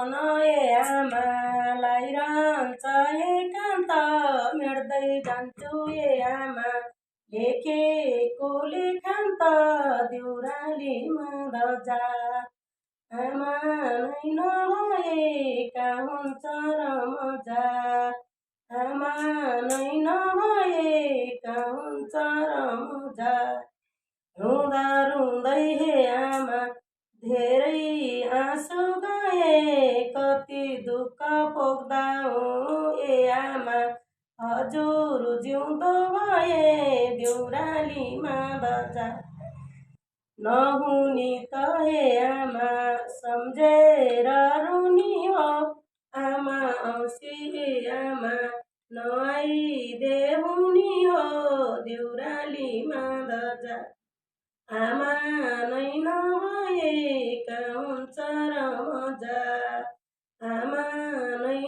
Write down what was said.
मन आमालाई रहन्छ एकान्त मेट्दै जान्छु आमा लेखेको लेखान्त देउरालीमा दजा आमा नै नभएका हुन्छ र मजा आमा नै नभएका हुन्छ र मजा रुँदा रुँदै हे आमा धेरै आँसु गए कति दुःख पोख्दा आमा हजुर जिउँदो भए देउरालीमा दजा नहुने त हे आमा सम्झेर रुनी हो आमा औँसी आमा नआइदे हुनी हो देउरालीमा दजा आमा नै नभएका हुन्छ र मजा आमा नै